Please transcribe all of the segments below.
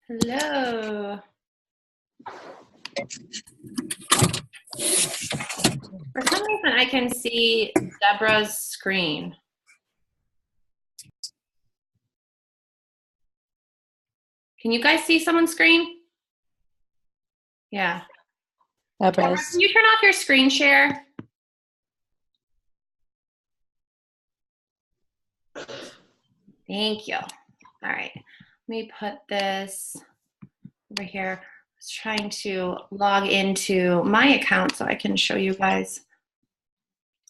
Hello. For some reason, I can see Deborah's screen. Can you guys see someone's screen? Yeah. Deborah, can you turn off your screen share? Thank you. All right. Let me put this over here. I was trying to log into my account so I can show you guys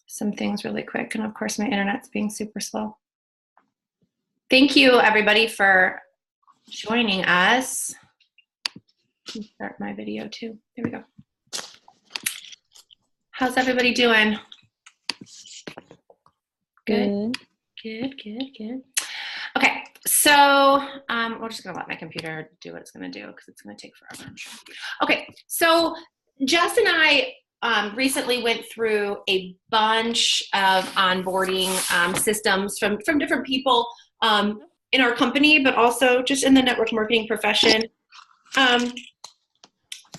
some things really quick. And of course, my internet's being super slow. Thank you, everybody, for joining us. Let me start my video too. There we go. How's everybody doing? Good. Good. Okay, so we're just gonna let my computer do what it's gonna do because it's gonna take forever, I'm sure. Okay, so Jess and I recently went through a bunch of onboarding systems from different people in our company, but also just in the network marketing profession.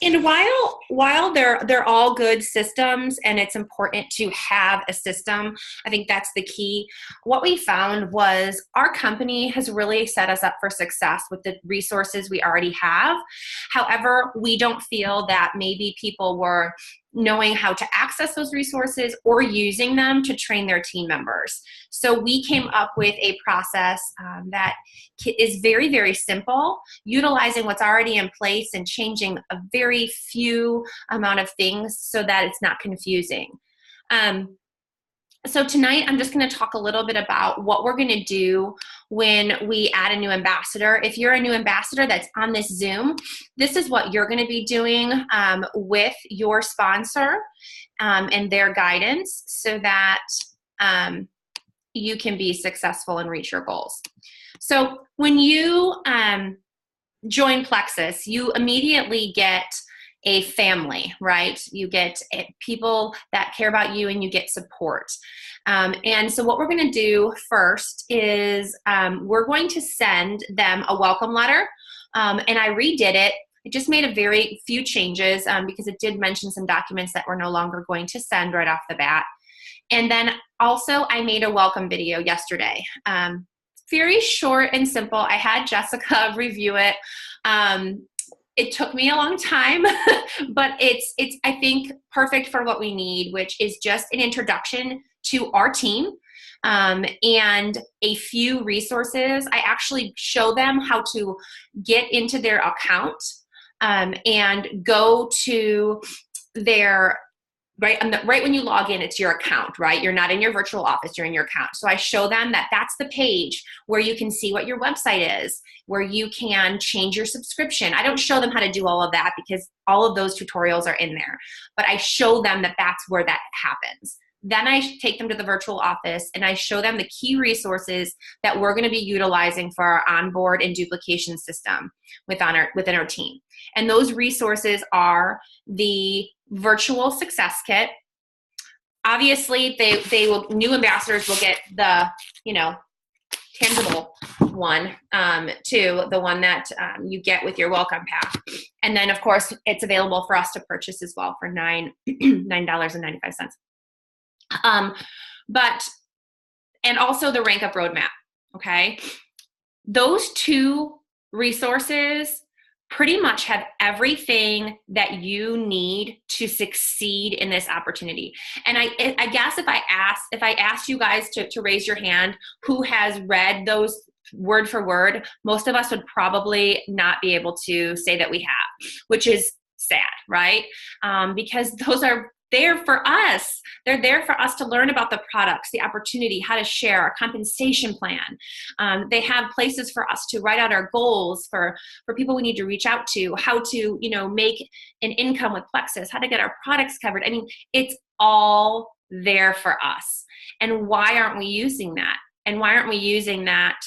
And while they're all good systems and it's important to have a system, I think that's the key. What we found was our company has really set us up for success with the resources we already have. However, we don't feel that maybe people were knowing how to access those resources or using them to train their team members. So we came up with a process that is very, very simple, utilizing what's already in place and changing a very few amount of things so that it's not confusing. So tonight, I'm just going to talk a little bit about what we're going to do when we add a new ambassador. If you're a new ambassador that's on this Zoom, this is what you're going to be doing with your sponsor and their guidance so that you can be successful and reach your goals. So when you join Plexus, you immediately get a family, right? You get people that care about you and you get support. And so what we're going to do first is we're going to send them a welcome letter. And I redid it. It just made a very few changes because it did mention some documents that we're no longer going to send right off the bat. And then also I made a welcome video yesterday. Very short and simple. I had Jessica review it. It took me a long time, but it's I think perfect for what we need, which is just an introduction to our team and a few resources. I actually show them how to get into their account and go to their right when you log in, it's your account, right? You're not in your virtual office, you're in your account. So I show them that that's the page where you can see what your website is, where you can change your subscription. I don't show them how to do all of that because all of those tutorials are in there, but I show them that that's where that happens. Then I take them to the virtual office and I show them the key resources that we're going to be utilizing for our onboard and duplication system within our team. And those resources are the virtual success kit. Obviously, new ambassadors will get the, tangible one too, the one that you get with your welcome pack. And then of course, it's available for us to purchase as well for $9.95. And also the rank up roadmap. Okay. Those two resources pretty much have everything that you need to succeed in this opportunity. And I guess if I asked you guys to raise your hand who has read those word for word, most of us would probably not be able to say that we have, which is sad, right? Because those are there for us. They're there for us to learn about the products, the opportunity, how to share, our compensation plan. They have places for us to write out our goals for people we need to reach out to, how to, make an income with Plexus, how to get our products covered. I mean, it's all there for us. And why aren't we using that? And why aren't we using that,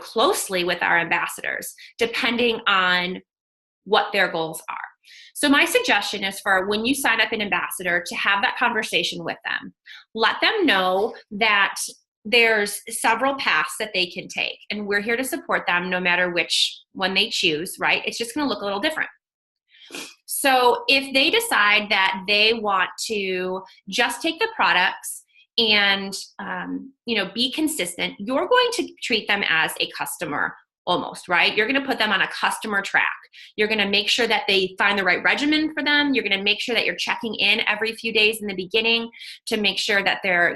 closely with our ambassadors, depending on what their goals are? So my suggestion is for when you sign up an ambassador to have that conversation with them. Let them know that there's several paths that they can take, and we're here to support them no matter which when they choose, right? It's just going to look a little different. So if they decide that they want to just take the products and, be consistent, you're going to treat them as a customer almost, right? You're going to put them on a customer track. You're going to make sure that they find the right regimen for them. You're going to make sure that you're checking in every few days in the beginning to make sure that they're,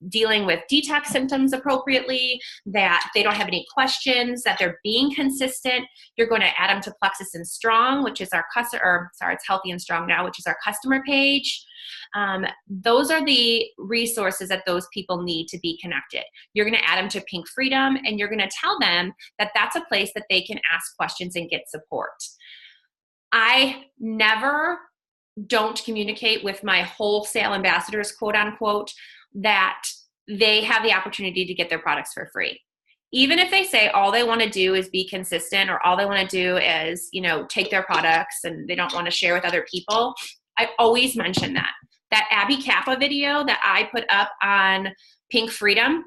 dealing with detox symptoms appropriately, that they don't have any questions, that they're being consistent. You're going to add them to Plexus and Strong, which is our it's Healthy and Strong now, which is our customer page. Those are the resources that those people need to be connected. You're going to add them to Pink Freedom, and you're going to tell them that that's a place that they can ask questions and get support. I never don't communicate with my wholesale ambassadors, quote unquote, that they have the opportunity to get their products for free. Even if they say all they want to do is be consistent, or all they want to do is, take their products and they don't want to share with other people, I always mention that. That Abby Kappa video that I put up on Pink Freedom,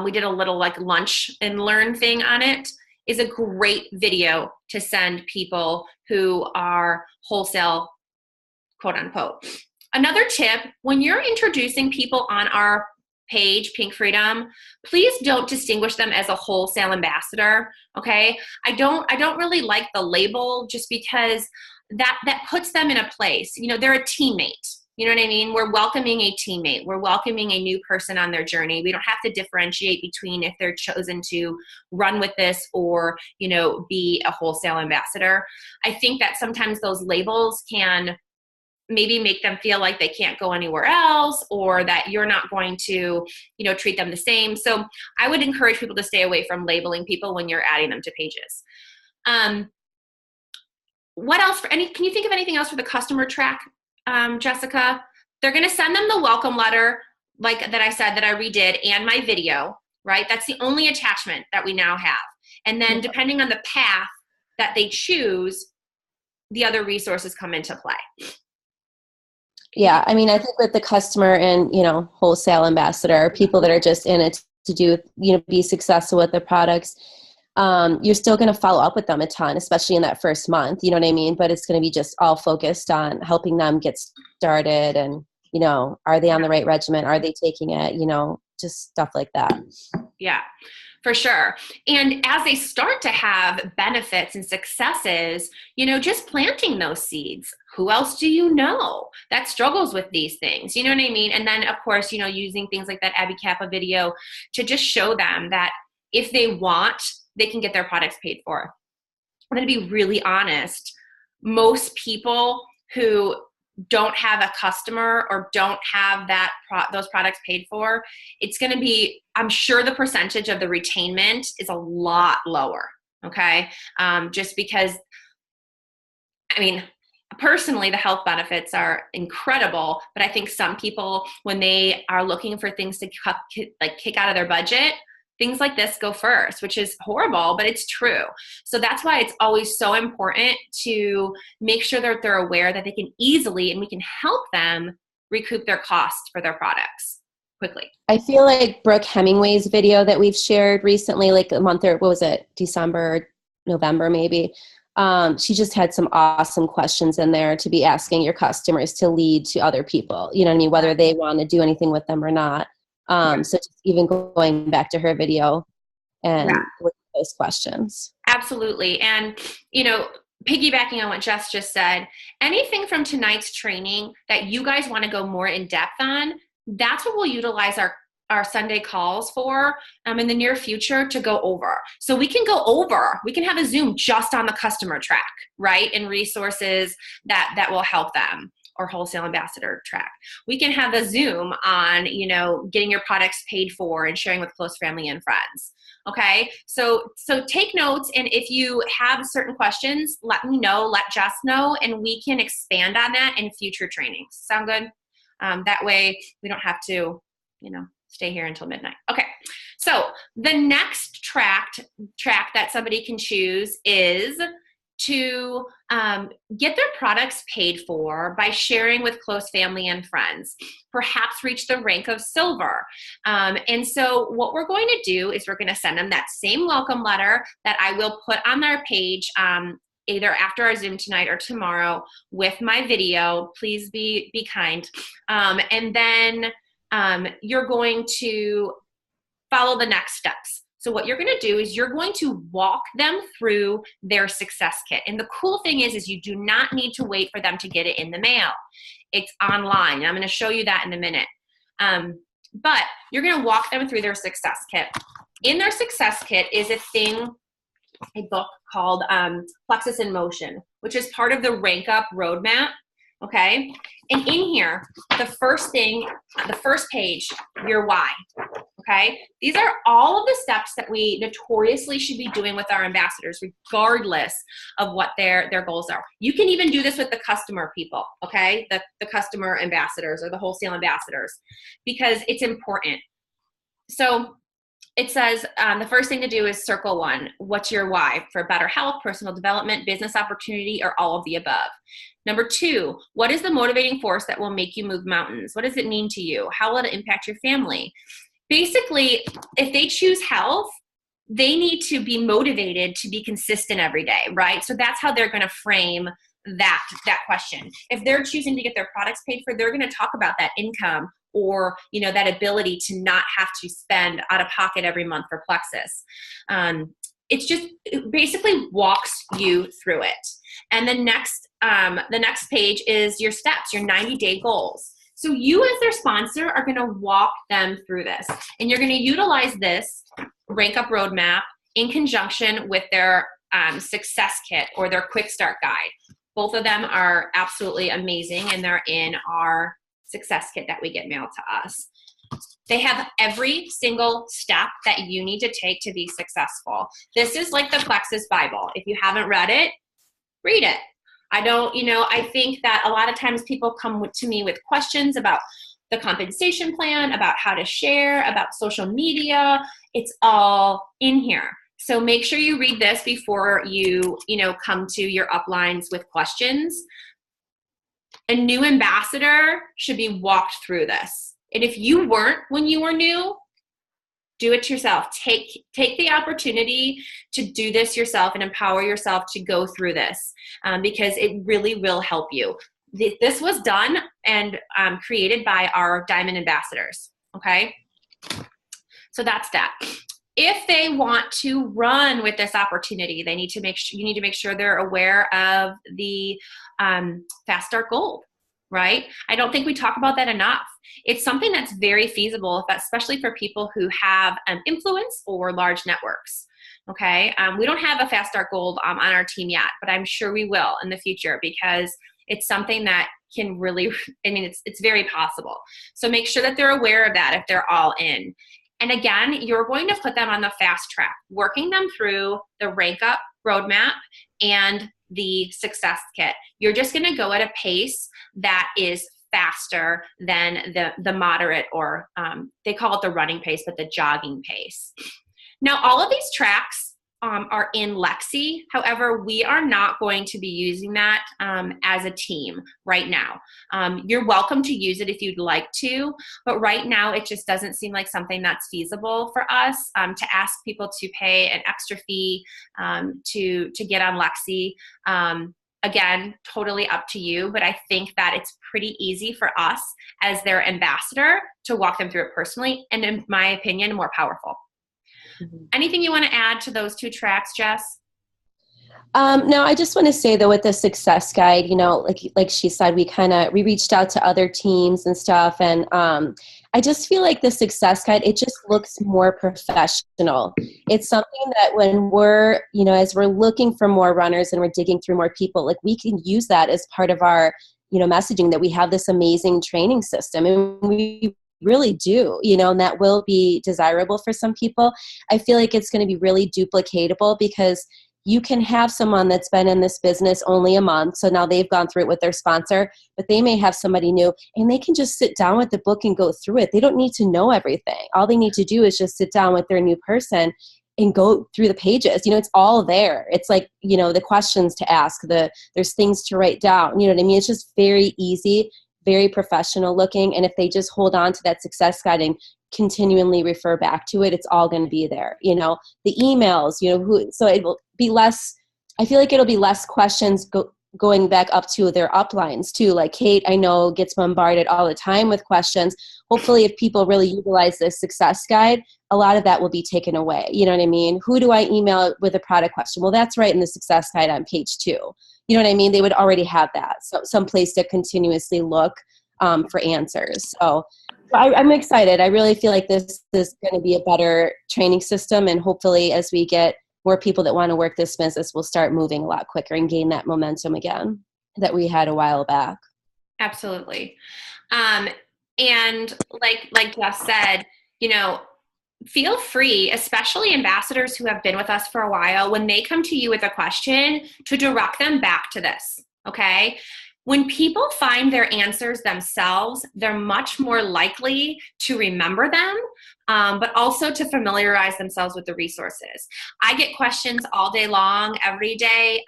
we did a little lunch and learn thing on it, is a great video to send people who are wholesale, quote unquote. Another tip, when you're introducing people on our page, Pink Freedom, please don't distinguish them as a wholesale ambassador, okay? I don't really like the label, just because that puts them in a place. They're a teammate. You know what I mean? We're welcoming a teammate. We're welcoming a new person on their journey. We don't have to differentiate between if they're chosen to run with this or, be a wholesale ambassador. I think that sometimes those labels can maybe make them feel like they can't go anywhere else, or that you're not going to, treat them the same. So I would encourage people to stay away from labeling people when you're adding them to pages. What else? Can you think of anything else for the customer track, Jessica? They're going to send them the welcome letter, like that I said that I redid, and my video, right? That's the only attachment that we now have. And then depending on the path that they choose, the other resources come into play. Yeah, I mean, I think with the customer and, wholesale ambassador, people that are just in it to do, be successful with the products, you're still going to follow up with them a ton, especially in that first month, you know what I mean? But it's going to be just all focused on helping them get started and, are they on the right regimen? Are they taking it? Just stuff like that. Yeah, for sure. And as they start to have benefits and successes, just planting those seeds. Who else do you know that struggles with these things? You know what I mean? And then, of course, using things like that Abby Kappa video to just show them that if they want, they can get their products paid for. I'm going to be really honest. Most people who don't have a customer or don't have those products paid for, it's going to be, I'm sure the percentage of the retainment is a lot lower. Okay. Just because, personally, the health benefits are incredible, but I think some people, when they are looking for things to kick out of their budget, things like this go first, which is horrible, but it's true. So that's why it's always so important to make sure that they're aware that they can easily, and we can help them recoup their costs for their products quickly. I feel like Brooke Hemingway's video that we've shared recently, like a month or what was it, December, November maybe, she just had some awesome questions in there to be asking your customers to lead to other people, whether they want to do anything with them or not. So just even going back to her video and with those questions. Absolutely. And, piggybacking on what Jess just said, anything from tonight's training that you guys want to go more in depth on, that's what we'll utilize our Sunday calls for in the near future to go over. So we can have a Zoom just on the customer track, right? And resources that will help them, or wholesale ambassador track. We can have a Zoom on, getting your products paid for and sharing with close family and friends. Okay. So take notes. And if you have certain questions, let me know, let Jess know, and we can expand on that in future trainings. Sound good? That way we don't have to, stay here until midnight. Okay. So the next track that somebody can choose is to get their products paid for by sharing with close family and friends, perhaps reach the rank of silver. And so what we're going to do is we're going to send them that same welcome letter that I will put on their page either after our Zoom tonight or tomorrow with my video. Please be kind. And then you're going to follow the next steps. So what you're going to do is you're going to walk them through their success kit. And the cool thing is you do not need to wait for them to get it in the mail. It's online. I'm going to show you that in a minute. But you're going to walk them through their success kit. In their success kit is a book called Plexus in Motion, which is part of the Rank Up roadmap. Okay. And in here, the first page, your why. Okay. These are all of the steps that we notoriously should be doing with our ambassadors, regardless of what their goals are. You can even do this with the customer people. Okay. The customer ambassadors or the wholesale ambassadors, because it's important. So it says the first thing to do is circle one. What's your why? For better health, personal development, business opportunity, or all of the above. Number two, what is the motivating force that will make you move mountains? What does it mean to you? How will it impact your family? Basically, if they choose health, they need to be motivated to be consistent every day, right? So that's how they're going to frame that question. If they're choosing to get their products paid for, they're going to talk about that income or, that ability to not have to spend out of pocket every month for Plexus. It basically walks you through it. And the next page is your steps, your 90-day goals. So you as their sponsor are going to walk them through this. And you're going to utilize this Rank Up roadmap in conjunction with their success kit or their quick start guide. Both of them are absolutely amazing, and they're in our success kit that we get mailed to us. They have every single step that you need to take to be successful. This is like the Plexus Bible. If you haven't read it, read it. I think that a lot of times people come to me with questions about the compensation plan, about how to share, about social media. It's all in here. So make sure you read this before you come to your uplines with questions. A new ambassador should be walked through this. And if you weren't when you were new, do it yourself. Take the opportunity to do this yourself and empower yourself to go through this because it really will help you. This was done and created by our Diamond Ambassadors, okay? So that's that. If they want to run with this opportunity, you need to make sure they're aware of the Fast Start Gold, right? I don't think we talk about that enough. It's something that's very feasible, especially for people who have influence or large networks. Okay, we don't have a Fast Start Gold on our team yet, but I'm sure we will in the future because it's something that can really, it's very possible. So make sure that they're aware of that if they're all in. And again, you're going to put them on the fast track, working them through the Rank Up roadmap and the success kit. You're just going to go at a pace that is faster than the moderate, or they call it the running pace, but the jogging pace. Now, all of these tracks are in Lexi. However, we are not going to be using that as a team right now. You're welcome to use it if you'd like to, but right now it just doesn't seem like something that's feasible for us to ask people to pay an extra fee to get on Lexi. Again, totally up to you, but I think that it's pretty easy for us as their ambassador to walk them through it personally, and in my opinion, more powerful. Mm-hmm. Anything you want to add to those two tracks, Jess? No, I just want to say that with the success guide, like she said, we reached out to other teams and stuff. And I just feel like the success guide, it just looks more professional. It's something that when we're, as we're looking for more runners and we're digging through more people, like we can use that as part of our, messaging, that we have this amazing training system. And we really do, and that will be desirable for some people. I feel like it's going to be really duplicatable because you can have someone that's been in this business only a month, so now they've gone through it with their sponsor, but they may have somebody new, and they can just sit down with the book and go through it. They don't need to know everything. All they need to do is just sit down with their new person and go through the pages. It's all there. It's like, the questions to ask, there's things to write down. You know what I mean? It's just very easy, very professional looking. And if they just hold on to that success guide and continually refer back to it, it's all going to be there. The emails, so it will be less, I feel like it'll be less questions going back up to their uplines too. Like Kate, I know, gets bombarded all the time with questions. Hopefully, if people really utilize this success guide, a lot of that will be taken away. You know what I mean? Who do I email with a product question? Well, that's right in the success guide on page 2. You know what I mean? They would already have that. So some place to continuously look for answers. So I'm excited. I really feel like this is going to be a better training system. And hopefully, as we get more people that want to work this business, will start moving a lot quicker and gain that momentum again that we had a while back. Absolutely. And like Jeff said, feel free, especially ambassadors who have been with us for a while, when they come to you with a question, to direct them back to this, okay? When people find their answers themselves, they're much more likely to remember them, but also to familiarize themselves with the resources. I get questions all day long, every day,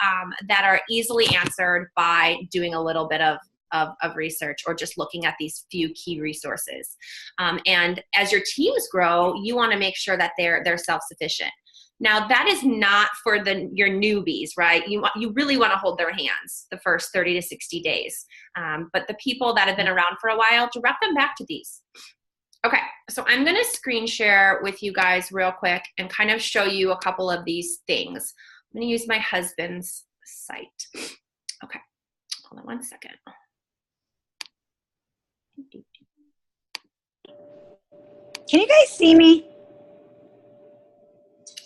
that are easily answered by doing a little bit of research or just looking at these few key resources. And as your teams grow, you want to make sure that they're self-sufficient. Now, that is not for your newbies, right? You really want to hold their hands the first 30 to 60 days. But the people that have been around for a while, direct them back to these. Okay, so I'm going to screen share with you guys real quick and kind of show you a couple of these things. I'm going to use my husband's site. Okay, hold on one second. Can you guys see me?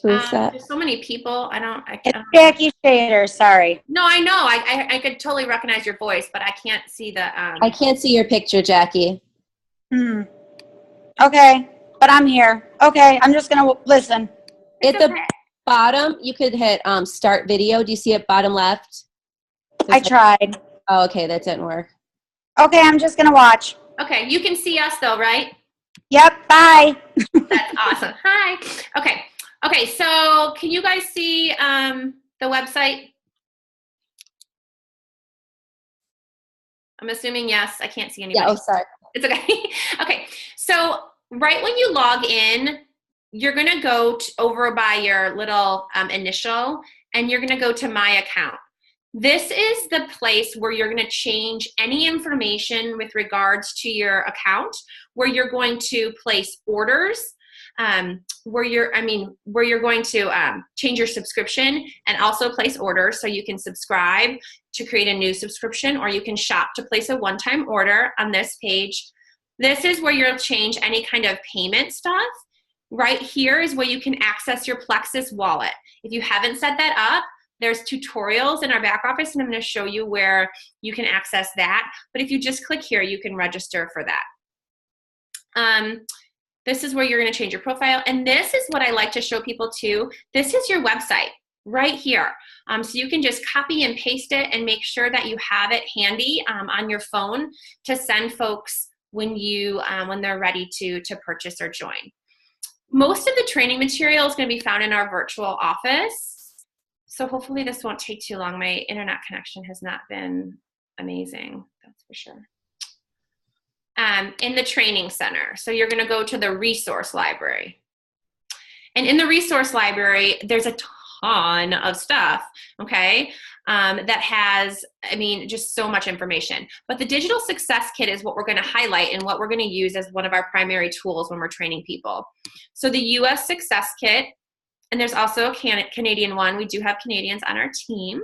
Who's that? There's so many people. It's Jackie Shader. Sorry. No, I know. I could totally recognize your voice, but I can't see the. I can't see your picture, Jackie. Okay, but I'm here. Okay, I'm just gonna listen. At the bottom, you could hit start video. Do you see it bottom left? I tried. Oh, okay, that didn't work. Okay, I'm just gonna watch. Okay, you can see us though, right? Yep. Bye. That's awesome. Hi. Okay. So can you guys see the website? I'm assuming yes. I can't see anybody. Yeah. Oh, sorry. It's okay. Okay. So right when you log in, you're gonna go over by your little initial, and you're gonna go to My Account. This is the place where you're going to change any information with regards to your account, where you're going to place orders, where you're going to change your subscription and also place orders, so you can subscribe to create a new subscription, or you can shop to place a one-time order on this page. This is where you'll change any kind of payment stuff. Right here is where you can access your Plexus wallet. If you haven't set that up, there's tutorials in our back office, and I'm going to show you where you can access that. But if you just click here, you can register for that. This is where you're going to change your profile. And this is what I like to show people too. This is your website right here. So you can just copy and paste it and make sure that you have it handy on your phone to send folks when they're ready to purchase or join. Most of the training material is going to be found in our virtual office. So hopefully this won't take too long. My internet connection has not been amazing, that's for sure. In the training center. So you're gonna go to the resource library. And in the resource library, there's a ton of stuff, okay? That has, just so much information. But the Digital Success Kit is what we're gonna highlight and what we're gonna use as one of our primary tools when we're training people. So the US Success Kit, and there's also a Canadian one. We do have Canadians on our team.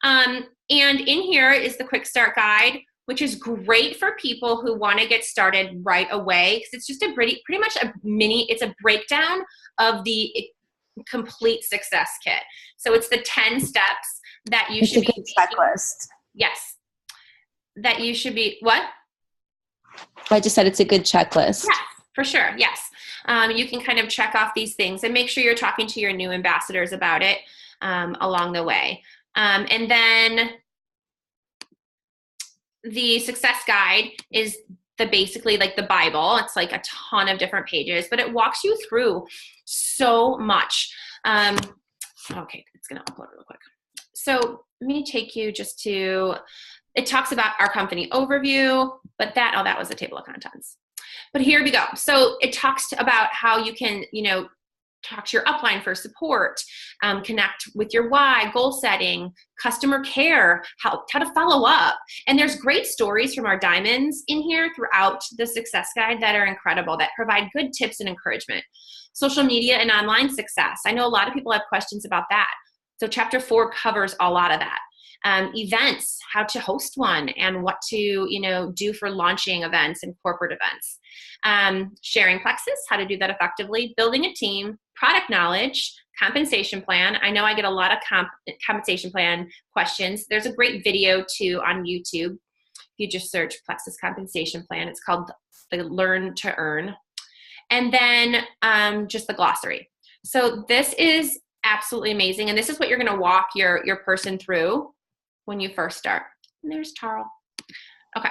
And in here is the Quick Start Guide, which is great for people who want to get started right away, because it's just pretty much it's a breakdown of the complete success kit. So it's the 10 steps that you should be. It's a good checklist. Yes. That you should be, what? I just said it's a good checklist. Yes, for sure, yes. You can kind of check off these things and make sure you're talking to your new ambassadors about it along the way. And then the success guide is basically like the Bible. It's like a ton of different pages, but it walks you through so much. Okay, it's gonna upload real quick. So let me take you just to, it talks about our company overview, but that was a table of contents. But here we go. So it talks about how you can, talk to your upline for support, connect with your why, goal setting, customer care, how to follow up. And there's great stories from our diamonds in here throughout the success guide that are incredible, that provide good tips and encouragement. Social media and online success. I know a lot of people have questions about that. So chapter 4 covers a lot of that. Events, how to host one and what to, do for launching events and corporate events. Sharing plexus, how to do that effectively, building a team, product knowledge, compensation plan. I know I get a lot of compensation plan questions. There's a great video too on YouTube. If you just search plexus compensation plan, it's called the Learn to Earn. And then just the glossary. So this is absolutely amazing. And this is what you're going to walk your person through when you first start. And there's Tarl. Okay.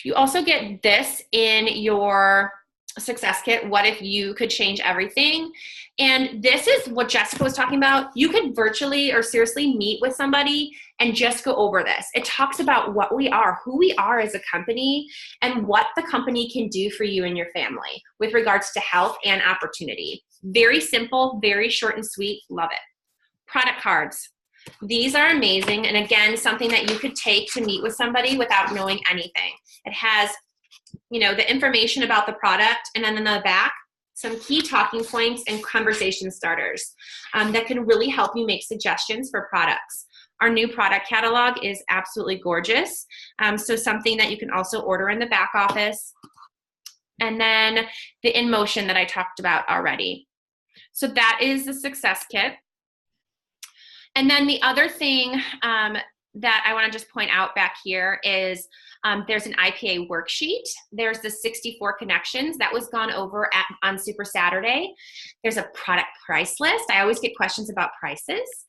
You also get this in your success kit. What if you could change everything? And this is what Jessica was talking about. You could virtually or seriously meet with somebody and just go over this. It talks about what we are, who we are as a company, and what the company can do for you and your family with regards to health and opportunity. Very simple, very short and sweet. Love it. Product cards. These are amazing. And again, something that you could take to meet with somebody without knowing anything. It has, the information about the product, and then in the back, some key talking points and conversation starters that can really help you make suggestions for products. Our new product catalog is absolutely gorgeous. So something that you can also order in the back office. And then the In Motion that I talked about already. So that is the success kit. And then the other thing that I want to just point out back here is there's an IPA worksheet. There's the 64 connections that was gone over on Super Saturday. There's a product price list. I always get questions about prices.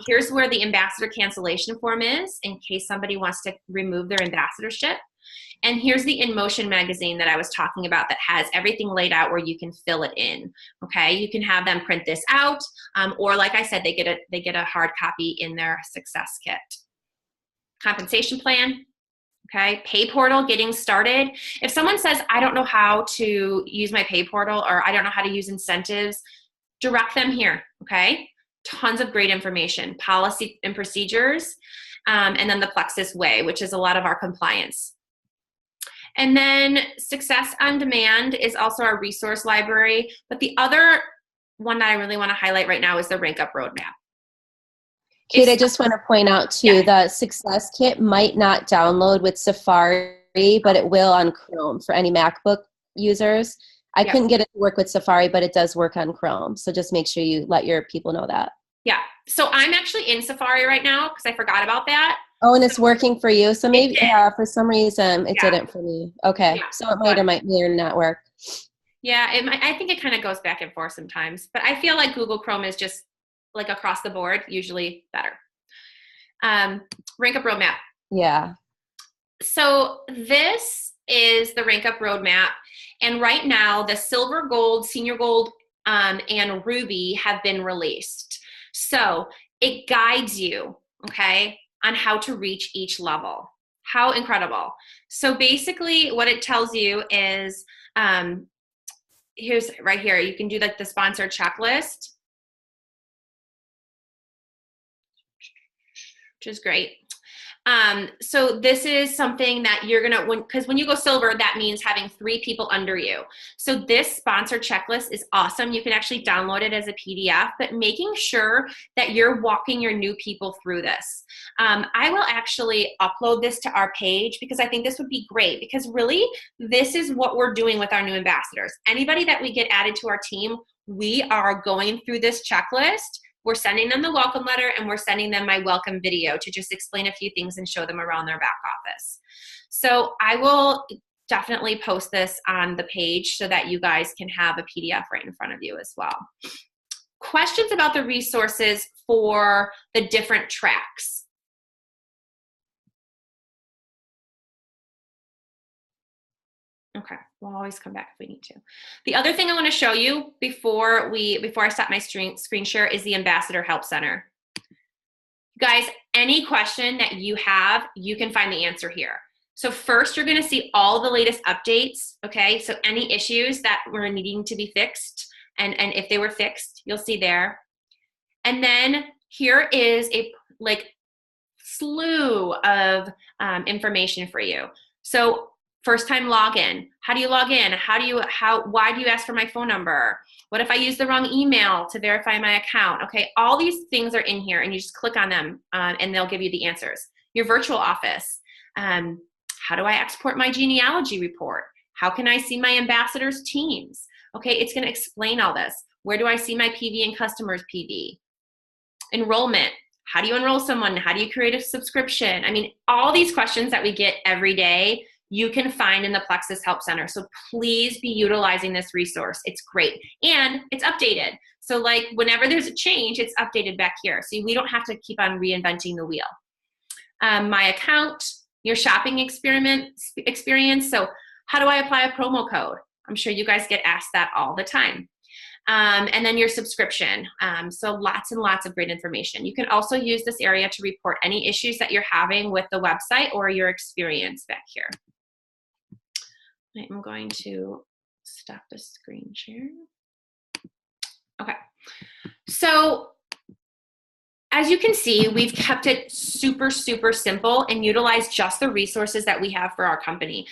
Here's where the ambassador cancellation form is in case somebody wants to remove their ambassadorship. And here's the In Motion magazine that I was talking about that has everything laid out where you can fill it in. Okay, you can have them print this out, or like I said, they get a hard copy in their success kit. Compensation plan. Okay, pay portal, getting started. If someone says, I don't know how to use my pay portal, or I don't know how to use incentives, direct them here. Okay, tons of great information, policy and procedures, and then the Plexus Way, which is a lot of our compliance. And then Success on Demand is also our resource library. But the other one that I really want to highlight right now is the Rank Up Roadmap. Kate, I just want to point out too, the Success Kit might not download with Safari, but it will on Chrome for any MacBook users. I couldn't get it to work with Safari, but it does work on Chrome. So just make sure you let your people know that. Yeah. So I'm actually in Safari right now because I forgot about that. Oh, and it's working for you. So maybe for some reason it didn't for me. Okay. Yeah. So it might or not work. Yeah, it might. I think it kind of goes back and forth sometimes, but I feel like Google Chrome is just like across the board, usually better. Rank Up Roadmap. Yeah. So this is the Rank Up Roadmap. And right now the Silver, Gold, Senior Gold, and Ruby have been released. So it guides you, okay, on how to reach each level. How incredible. So basically what it tells you is, here's right here, you can do like the sponsor checklist, which is great. So this is something that you're gonna, because when you go silver, that means having 3 people under you. So this sponsor checklist is awesome. You can actually download it as a PDF, but making sure that you're walking your new people through this. I will actually upload this to our page because I think this would be great, because really this is what we're doing with our new ambassadors. Anybody that we get added to our team, we are going through this checklist. We're sending them the welcome letter, and we're sending them my welcome video to just explain a few things and show them around their back office. So I will definitely post this on the page so that you guys can have a PDF right in front of you as well. Questions about the resources for the different tracks? Okay, we'll always come back if we need to. The other thing I want to show you before I stop my screen share is the Ambassador Help Center. Guys, any question that you have, you can find the answer here. So first, you're going to see all the latest updates, okay? So any issues that were needing to be fixed, and if they were fixed, you'll see there. And then here is a slew of information for you. So first time login. How do you log in? Why do you ask for my phone number? What if I use the wrong email to verify my account? Okay, all these things are in here, and you just click on them and they'll give you the answers. Your virtual office. How do I export my genealogy report? How can I see my ambassadors' teams? Okay, it's going to explain all this. Where do I see my PV and customers' PV? Enrollment. How do you enroll someone? How do you create a subscription? I mean, all these questions that we get every day, you can find in the Plexus Help Center. So please be utilizing this resource. It's great. And it's updated. So like whenever there's a change, it's updated back here. So we don't have to keep on reinventing the wheel. My account, your shopping experience. So how do I apply a promo code? I'm sure you guys get asked that all the time. And then your subscription. So lots and lots of great information. You can also use this area to report any issues that you're having with the website or your experience back here. I'm going to stop the screen share. Okay. So as you can see, we've kept it super, super simple and utilized just the resources that we have for our company.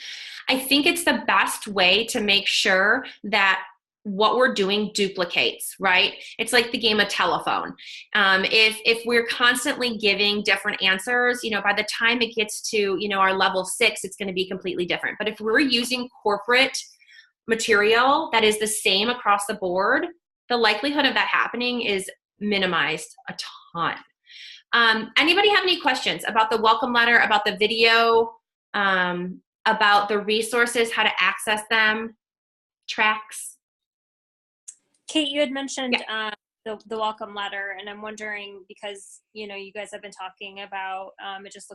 I think it's the best way to make sure that what we're doing duplicates, right? It's like the game of telephone. If we're constantly giving different answers, by the time it gets to, our level 6, it's going to be completely different. But if we're using corporate material that is the same across the board, the likelihood of that happening is minimized a ton. Anybody have any questions about the welcome letter, about the video, about the resources, how to access them, tracks? Kate, you had mentioned the welcome letter, and I'm wondering because you guys have been talking about it just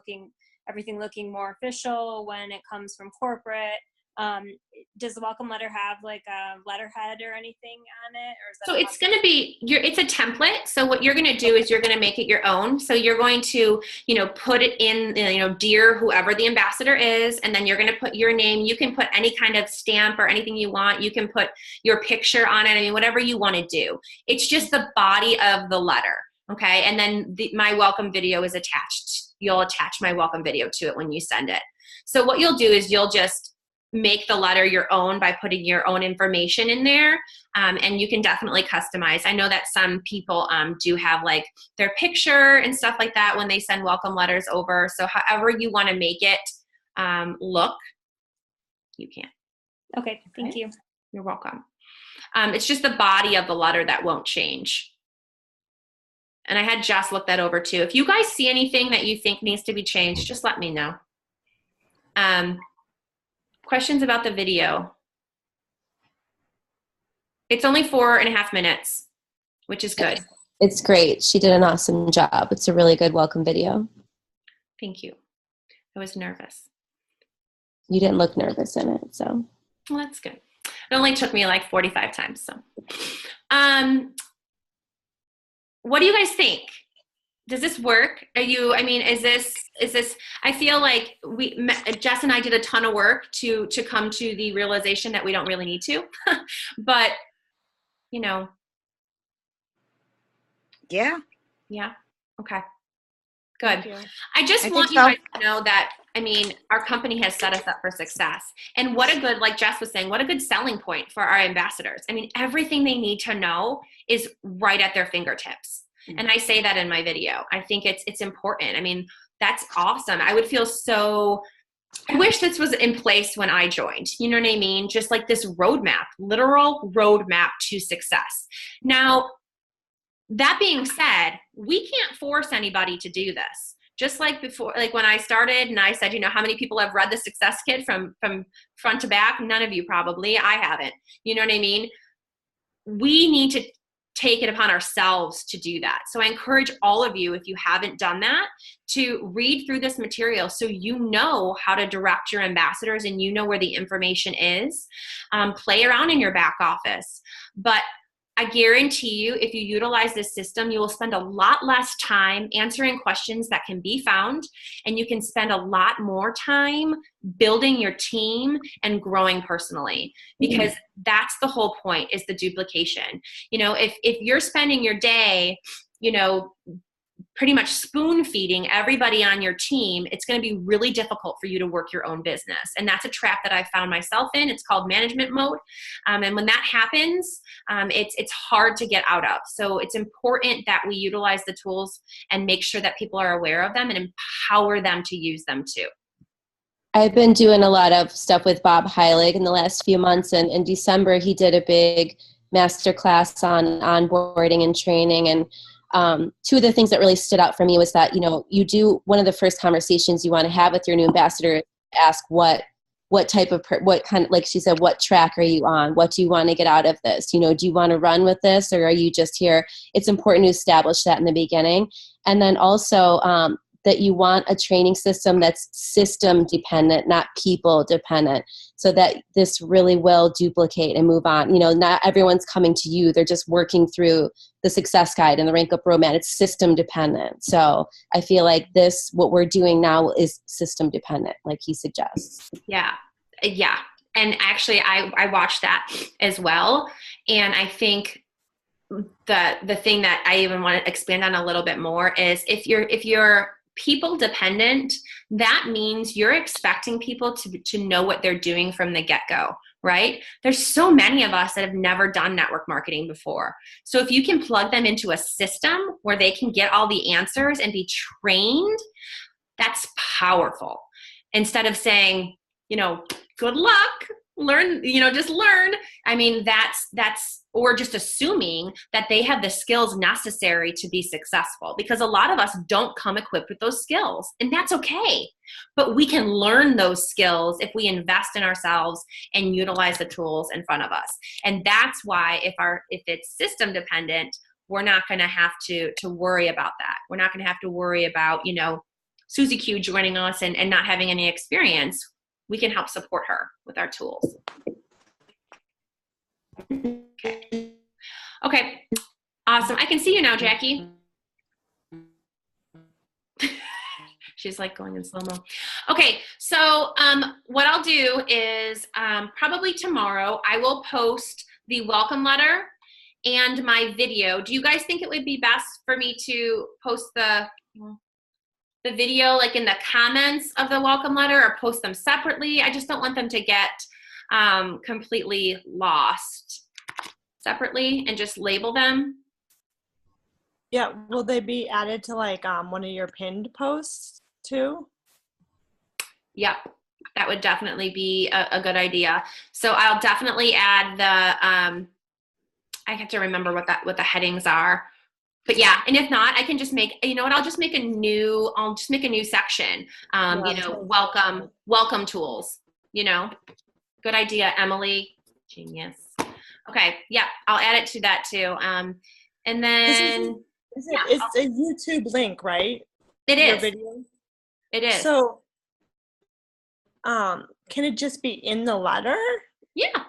everything looking more official when it comes from corporate. Does the welcome letter have like a letterhead or anything on it, or is that? So it's going to be it's a template. So what you're going to do is you're going to make it your own. So you're going to put it in dear whoever the ambassador is, and then you're going to put your name. You can put any kind of stamp or anything you want. You can put your picture on it. I mean, whatever you want to do. It's just the body of the letter, okay? And then my welcome video is attached. You'll attach my welcome video to it when you send it. So what you'll do is you'll just make the letter your own by putting your own information in there, and you can definitely customize. I know that some people do have like their picture and stuff like that when they send welcome letters over. So however you want to make it look, you can. Okay, thank you. You're welcome. It's just the body of the letter that won't change. And I had Jess look that over too. If you guys see anything that you think needs to be changed, just let me know. Questions about the video? It's only 4.5 minutes, which is good. It's great. She did an awesome job. It's a really good welcome video. Thank you. I was nervous. You didn't look nervous in it, so. Well, that's good. It only took me like 45 times, so. What do you guys think? Does this work? Is this, I feel like Jess and I did a ton of work to come to the realization that we don't really need to, but Yeah. Yeah. Okay. Good. You. I just want you guys to know that, our company has set us up for success. And what a good, like Jess was saying, what a good selling point for our ambassadors. Everything they need to know is right at their fingertips. And I say that in my video. I think it's important. That's awesome. I would feel I wish this was in place when I joined. You know what I mean? Just like this roadmap, literal roadmap to success. Now, that being said, we can't force anybody to do this. Just like before, like when I started and I said, how many people have read the Success Kit from front to back? None of you probably. I haven't. You know what I mean? We need to take it upon ourselves to do that. So I encourage all of you, if you haven't done that, to read through this material so you know how to direct your ambassadors and you know where the information is. Play around in your back office. But I guarantee you, if you utilize this system, you will spend a lot less time answering questions that can be found, and you can spend a lot more time building your team and growing personally, because that's the whole point, is the duplication. You know, if you're spending your day, you know, pretty much spoon feeding everybody on your team, it's going to be really difficult for you to work your own business. And that's a trap that I found myself in. It's called management mode. And when that happens, it's hard to get out of. So it's important that we utilize the tools and make sure that people are aware of them and empower them to use them too. I've been doing a lot of stuff with Bob Heilig in the last few months. And in December, he did a big masterclass on onboarding and training. And two of the things that really stood out for me was that, you know, you do, one of the first conversations you want to have with your new ambassador, ask what type of, what kind of, like she said, what track are you on? What do you want to get out of this? You know, do you want to run with this, or are you just here? It's important to establish that in the beginning. And then also, that you want a training system that's system dependent, not people dependent, so that this really will duplicate and move on. You know, not everyone's coming to you. They're just working through the success guide and the rank up roadmap. It's system dependent. So I feel like this, what we're doing now, is system dependent, like he suggests. Yeah. Yeah. And actually I watched that as well. And I think the thing that I even want to expand on a little bit more is if you're people dependent, that means you're expecting people to know what they're doing from the get-go, right? There's so many of us that have never done network marketing before. So if you can plug them into a system where they can get all the answers and be trained, that's powerful. Instead of saying, you know, good luck, learn, you know, just learn. I mean, that's, or just assuming that they have the skills necessary to be successful, because a lot of us don't come equipped with those skills, and that's okay. But we can learn those skills if we invest in ourselves and utilize the tools in front of us. And that's why if it's system dependent, we're not going to have to worry about that. We're not going to have to worry about, you know, Susie Q joining us and not having any experience. We can help support her with our tools. Okay. Awesome. I can see you now, Jackie. She's like going in slow-mo. Okay, so what I'll do is probably tomorrow I will post the welcome letter and my video. Do you guys think it would be best for me to post the video like in the comments of the welcome letter, or post them separately? I just don't want them to get completely lost. Separately and just label them. Yeah, will they be added to like one of your pinned posts too? Yep, that would definitely be a good idea. So I'll definitely add the I have to remember what the headings are. But yeah, and if not, I can just make, you know what, I'll just make a new section. You know, welcome tools, you know. Good idea, Emily. Genius. Okay, yeah, I'll add it to that too. And then it's a YouTube link, right? It is. Your video? It is. So, can it just be in the letter? Yeah.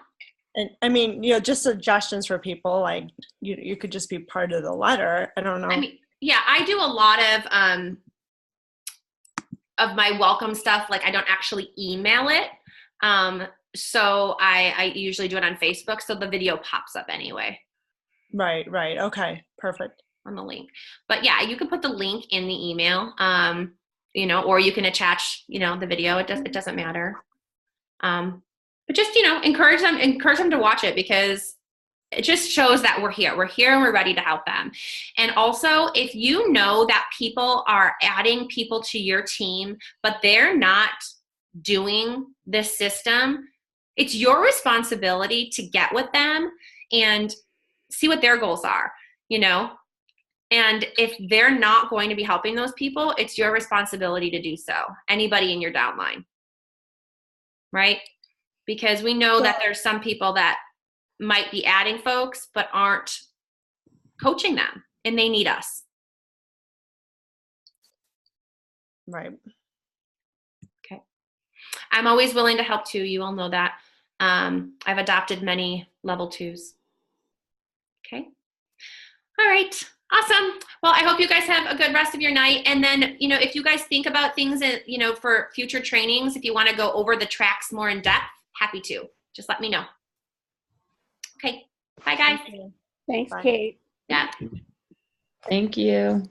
And I mean, you know, just suggestions for people, like you could just be part of the letter. I don't know. I mean, yeah, I do a lot of my welcome stuff. Like, I don't actually email it. So I usually do it on Facebook, so the video pops up anyway. Right. Okay, perfect. On the link. But yeah, you can put the link in the email, you know, or you can attach, you know, the video. It doesn't matter. But just, you know, encourage them to watch it, because it just shows that we're here and we're ready to help them. And also, if you know that people are adding people to your team, but they're not doing this system, it's your responsibility to get with them and see what their goals are, you know. And if they're not going to be helping those people, it's your responsibility to do so. Anybody in your downline, right? Because we know that there's some people that might be adding folks but aren't coaching them, and they need us. Right. Okay. I'm always willing to help too. You all know that. I've adopted many level 2s. Okay. All right. Awesome. Well, I hope you guys have a good rest of your night. And then, if you guys think about things, for future trainings, if you want to go over the tracks more in depth, happy to. Just let me know. Okay. Bye, guys. Thank you. Thanks, Bye. Kate. Yeah. Thank you.